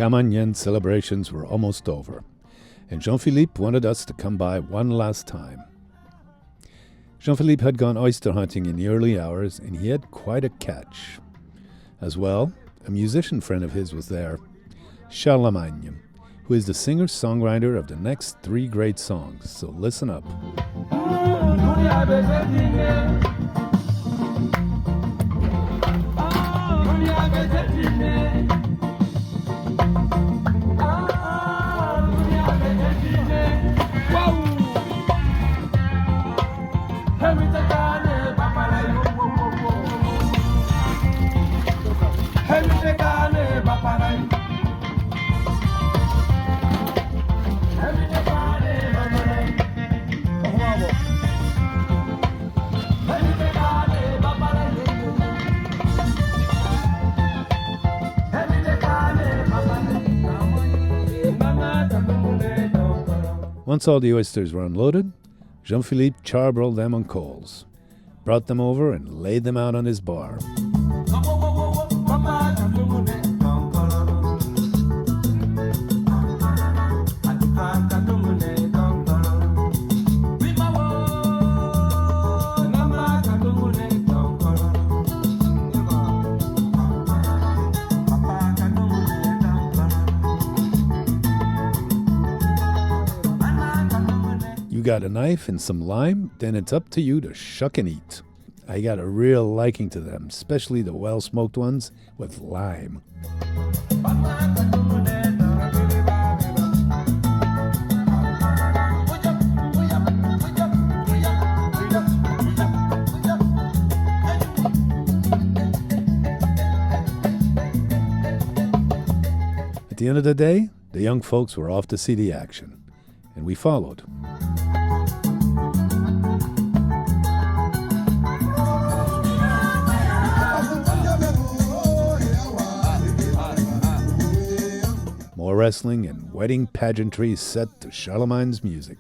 Charlemagne celebrations were almost over, and Jean Philippe wanted us to come by one last time. Jean Philippe had gone oyster hunting in the early hours, and he had quite a catch. As well, a musician friend of his was there, Charlemagne, who is the singer-songwriter of the next 3 great songs, so listen up. Once all the oysters were unloaded, Jean Philippe charbroiled them on coals, brought them over and laid them out on his bar. Got a knife and some lime, then it's up to you to shuck and eat. I got a real liking to them, especially the well-smoked ones with lime. At the end of the day, the young folks were off to see the action, and we followed. More wrestling and wedding pageantry set to Charlemagne's music.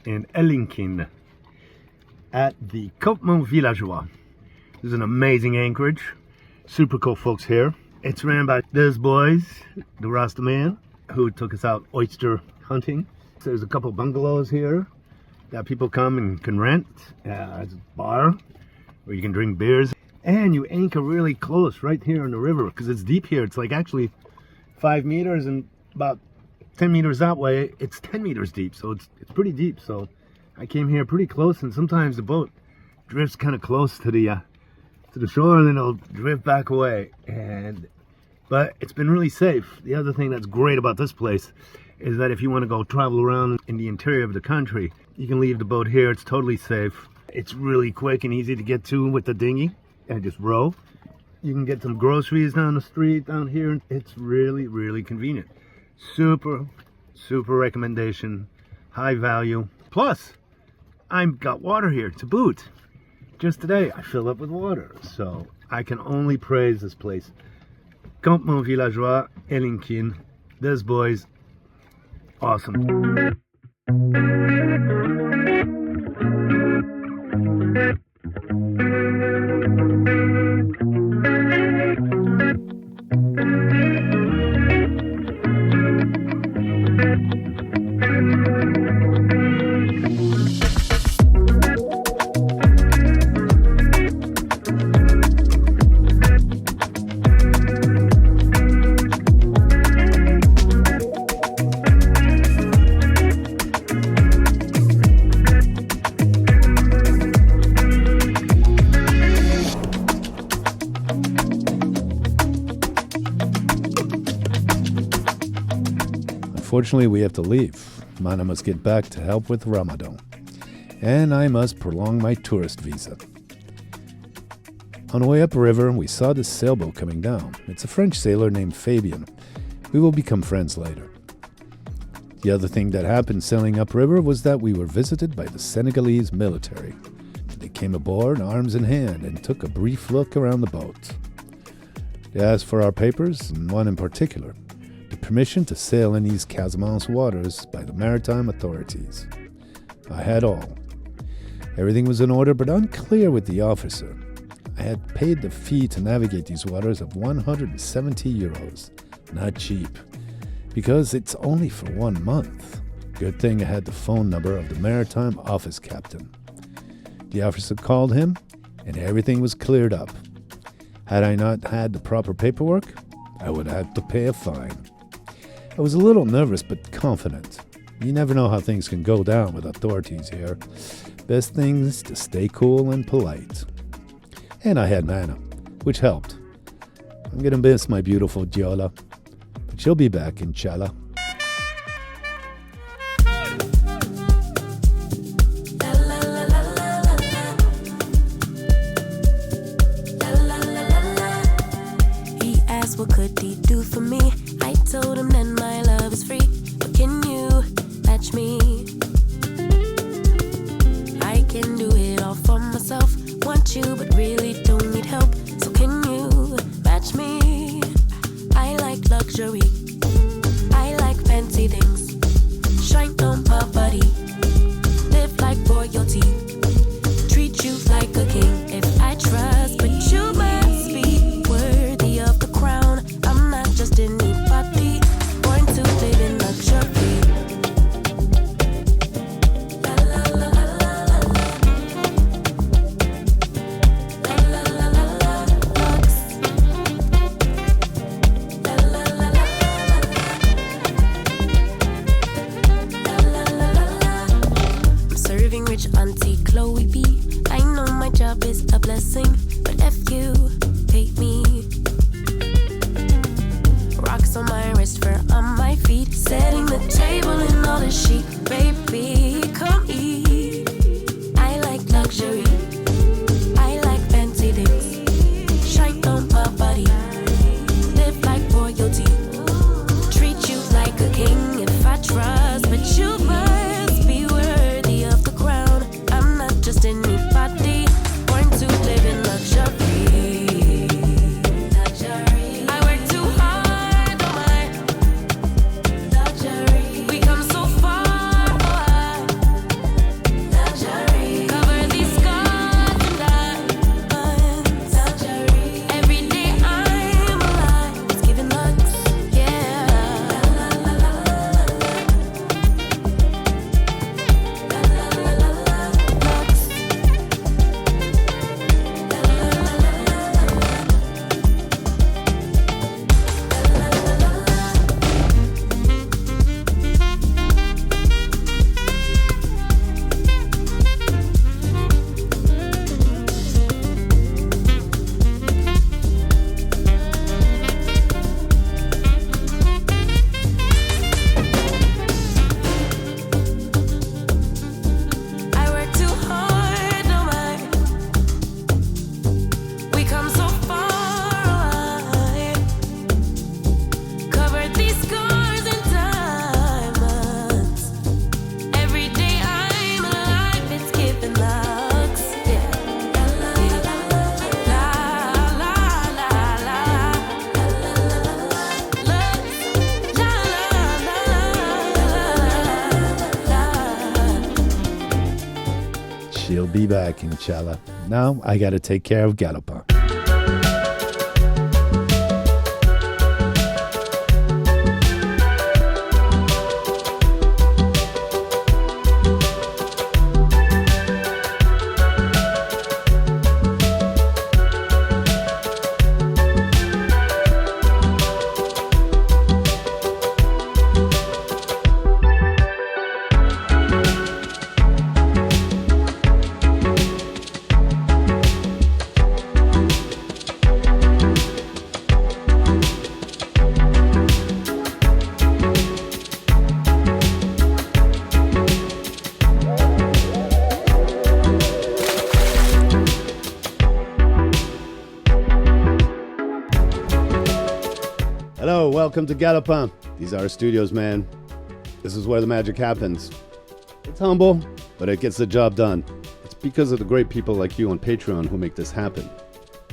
In Lincoln at the Campment Villageois. This is an amazing anchorage. Super cool folks here. It's ran by those boys, the Rasta man, who took us out oyster hunting. So there's a couple bungalows here, that people come and can rent. It's a bar where you can drink beers. And you anchor really close right here in the river because it's deep here. It's like actually 5 meters, and about 10 meters that way, it's 10 meters deep. So it's pretty deep. So I came here pretty close, and sometimes the boat drifts kind of close to the shore, and then it'll drift back away. But it's been really safe. The other thing that's great about this place is that if you want to go travel around in the interior of the country, you can leave the boat here. It's totally safe. It's really quick and easy to get to with the dinghy and just row. You can get some groceries down the street down here. It's really, really convenient. Super recommendation. High value. Plus, I've got water here to boot. Just today, I filled up with water. So I can only praise this place. Campment Villageois, Elinkin. This boys, awesome. Unfortunately, we have to leave. Mana must get back to help with Ramadan. And I must prolong my tourist visa. On the way upriver, we saw this sailboat coming down. It's a French sailor named Fabien. We will become friends later. The other thing that happened sailing upriver was that we were visited by the Senegalese military. They came aboard, arms in hand, and took a brief look around the boat. They asked for our papers, and one in particular. Permission to sail in these Casamance waters by the maritime authorities. I had all. Everything was in order, but unclear with the officer. I had paid the fee to navigate these waters of 170 euros. Not cheap, because it's only for 1 month. Good thing I had the phone number of the maritime office captain. The officer called him, and everything was cleared up. Had I not had the proper paperwork, I would have to pay a fine. I was a little nervous but confident. You never know how things can go down with authorities here. Best thing is to stay cool and polite. And I had Mana, which helped. I'm gonna miss my beautiful Diola, but she'll be back, inshallah. He asked what could he do for me. I told him that my love is free, but can you match me? I can do it all for myself. Want you, but really don't need help. So can you match me? I like luxury. I like fancy things. Shine on my body. Live like royalty. Treat you like a king. If I trust, but you must be worthy of the crown. I'm not just anybody, born to live in luxury. La la la la la la. La la la la la. Lux. La la la la la. La la la la la. I'm serving rich Auntie Chloe B. I know my job is a blessing, but if you pay me. Rocks on my wrist, fur on my feet, setting the table in all the chic. Baby, come eat. I like luxury. I like fancy things. Shine on my body. Live like royalty. Treat you like a king if I trust, but you must be worthy of the crown. I'm not just anybody, born to live in luxury. be back, inshallah. Now I gotta take care of Galopin. Hello, welcome to Galopin. These are our studios, man. This is where the magic happens. It's humble, but it gets the job done. It's because of the great people like you on Patreon who make this happen.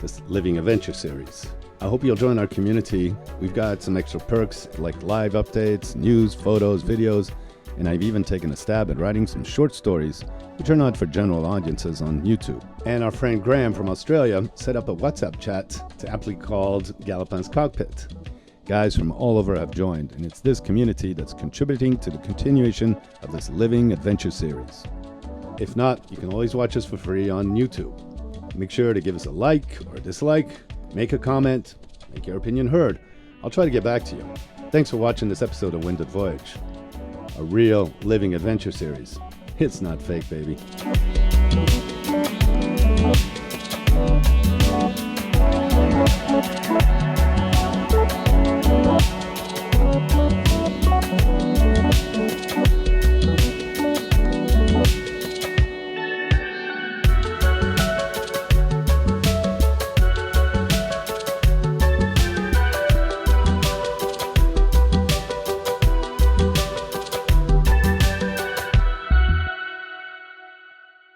This Living Adventure series. I hope you'll join our community. We've got some extra perks like live updates, news, photos, videos, and I've even taken a stab at writing some short stories which are not for general audiences on YouTube. And our friend Graham from Australia set up a WhatsApp chat to aptly called Galopin's Cockpit. Guys from all over have joined, and it's this community that's contributing to the continuation of this Living Adventure series. If not, you can always watch us for free on YouTube. Make sure to give us a like or a dislike, make a comment, make your opinion heard. I'll try to get back to you. Thanks for watching this episode of Winded Voyage, a real Living Adventure series. It's not fake, baby.